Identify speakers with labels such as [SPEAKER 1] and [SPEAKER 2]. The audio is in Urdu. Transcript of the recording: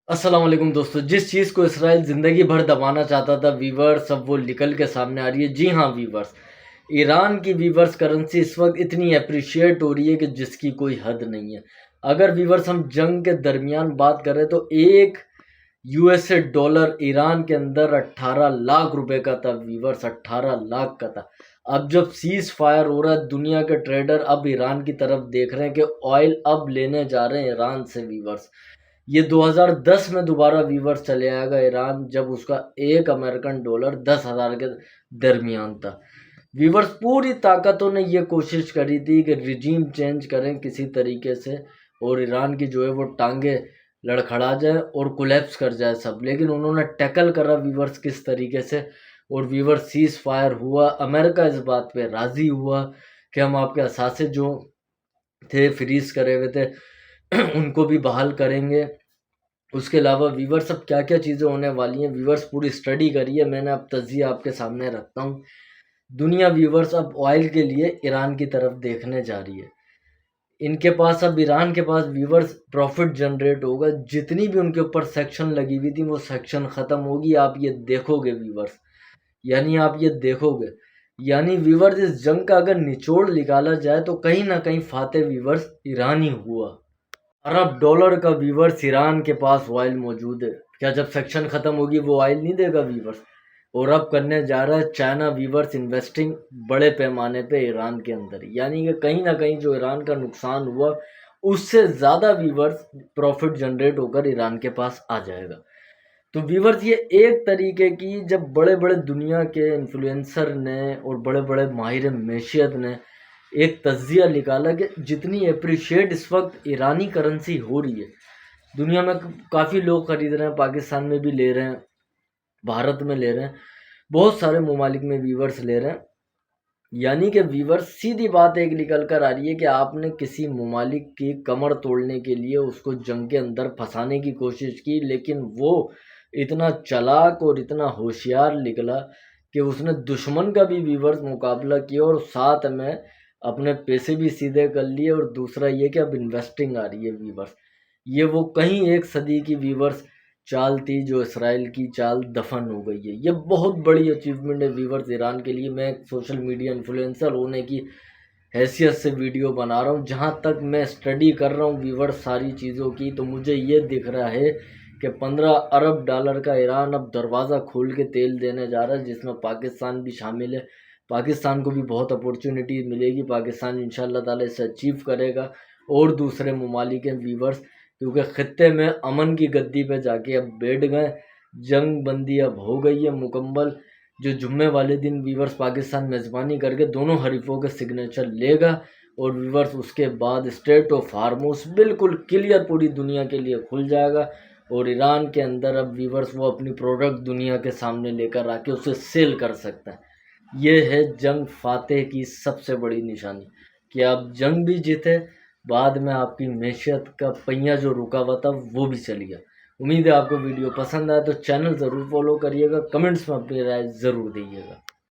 [SPEAKER 1] السلام علیکم دوستو، جس چیز کو اسرائیل زندگی بھر دبانا چاہتا تھا ویورز، اب وہ نکل کے سامنے آ رہی ہے۔ جی ہاں ویورز، ایران کی ویورز کرنسی اس وقت اتنی اپریشیٹ ہو رہی ہے کہ جس کی کوئی حد نہیں ہے۔ اگر ویورز ہم جنگ کے درمیان بات کریں تو ایک $18 ایران کے اندر 18 لاکھ روپے کا تھا ویورز، 18 لاکھ کا تھا۔ اب جب سیز فائر ہو رہا ہے، دنیا کے ٹریڈر اب ایران کی طرف دیکھ رہے ہیں کہ آئل اب لینے جا رہے ہیں ایران سے ویورز۔ یہ 2010 میں دوبارہ ویورز چلے آئے گا ایران، جب اس کا ایک امریکن ڈالر 10,000 کے درمیان تھا۔ ویورز پوری طاقتوں نے یہ کوشش کری تھی کہ رجیم چینج کریں کسی طریقے سے، اور ایران کی جو ہے وہ ٹانگیں لڑکھڑا جائے اور کولیپس کر جائے سب، لیکن انہوں نے ٹیکل کرا ویورز کس طریقے سے، اور ویورز سیز فائر ہوا۔ امریکہ اس بات پہ راضی ہوا کہ ہم آپ کے اثاثے جو تھے فریز کرے ہوئے تھے ان کو بھی بحال کریں گے۔ اس کے علاوہ ویورز اب کیا کیا چیزیں ہونے والی ہیں، ویورز پوری اسٹڈی کری ہے میں نے، اب تجزیہ آپ کے سامنے رکھتا ہوں۔ دنیا ویورز اب آئل کے لیے ایران کی طرف دیکھنے جا رہی ہے۔ ان کے پاس اب ایران کے پاس ویورز پروفٹ جنریٹ ہوگا، جتنی بھی ان کے اوپر سیکشن لگی ہوئی تھی وہ سیکشن ختم ہوگی۔ آپ یہ دیکھو گے ویورز، یعنی آپ یہ دیکھو گے، یعنی ویورز اس جنگ کا اگر نچوڑ نکالا جائے تو کہیں نہ کہیں فاتح ویورز ایران ہی ہوا۔ ارب ڈالر کا ویورز ایران کے پاس آئل موجود ہے، کیا جب سیکشن ختم ہوگی وہ آئل نہیں دے گا ویورز؟ اور اب کرنے جا رہا ہے چائنا ویورز انویسٹنگ بڑے پیمانے پہ ایران کے اندر، یعنی کہ کہیں نہ کہیں جو ایران کا نقصان ہوا اس سے زیادہ ویورز پروفٹ جنریٹ ہو کر ایران کے پاس آ جائے گا۔ تو ویورز یہ ایک طریقے کی، جب بڑے بڑے دنیا کے انفلوئنسر نے اور بڑے بڑے ماہر معیشت نے ایک تجزیہ نکالا کہ جتنی اپریشیٹ اس وقت ایرانی کرنسی ہو رہی ہے، دنیا میں کافی لوگ خرید رہے ہیں، پاکستان میں بھی لے رہے ہیں، بھارت میں لے رہے ہیں، بہت سارے ممالک میں ویورز لے رہے ہیں۔ یعنی کہ ویورز سیدھی بات ایک نکل کر آ رہی ہے کہ آپ نے کسی ممالک کی کمر توڑنے کے لیے اس کو جنگ کے اندر پھنسانے کی کوشش کی، لیکن وہ اتنا چلاک اور اتنا ہوشیار نکلا کہ اس نے دشمن کا بھی ویورز مقابلہ کیا اور ساتھ میں اپنے پیسے بھی سیدھے کر لیے، اور دوسرا یہ کہ اب انویسٹنگ آ رہی ہے ویورز۔ یہ وہ کہیں ایک صدی کی ویورز چال تھی جو اسرائیل کی چال دفن ہو گئی ہے۔ یہ بہت بڑی اچیومنٹ ہے ویورز ایران کے لیے۔ میں ایک سوشل میڈیا انفلوئنسر ہونے کی حیثیت سے ویڈیو بنا رہا ہوں، جہاں تک میں اسٹڈی کر رہا ہوں ویورز ساری چیزوں کی، تو مجھے یہ دکھ رہا ہے کہ 15 ارب ڈالر کا ایران اب دروازہ کھول کے تیل دینے جا رہا ہے، جس میں پاکستان بھی شامل ہے۔ پاکستان کو بھی بہت اپورچونٹی ملے گی، پاکستان انشاءاللہ تعالی اسے اچیو کرے گا، اور دوسرے ممالک ہیں ویورز، کیونکہ خطے میں امن کی گدی پہ جا کے اب بیٹھ گئے، جنگ بندی اب ہو گئی ہے مکمل۔ جو جمعے والے دن ویورز پاکستان میزبانی کر کے دونوں حریفوں کے سگنیچر لے گا، اور ویورز اس کے بعد اسٹریٹ آف ہارموز بالکل کلیئر پوری دنیا کے لیے کھل جائے گا، اور ایران کے اندر اب ویورز وہ اپنی پروڈکٹ دنیا کے سامنے لے کر آ کے اسے سیل کر سکتا ہے۔ یہ ہے جنگ فاتح کی سب سے بڑی نشانی، کہ آپ جنگ بھی جیتے، بعد میں آپ کی معیشت کا پہیہ جو رکا ہوا تھا وہ بھی چل گیا۔ امید ہے آپ کو ویڈیو پسند آئے تو چینل ضرور فالو کریے گا، کمنٹس میں اپنی رائے ضرور دیجیے گا۔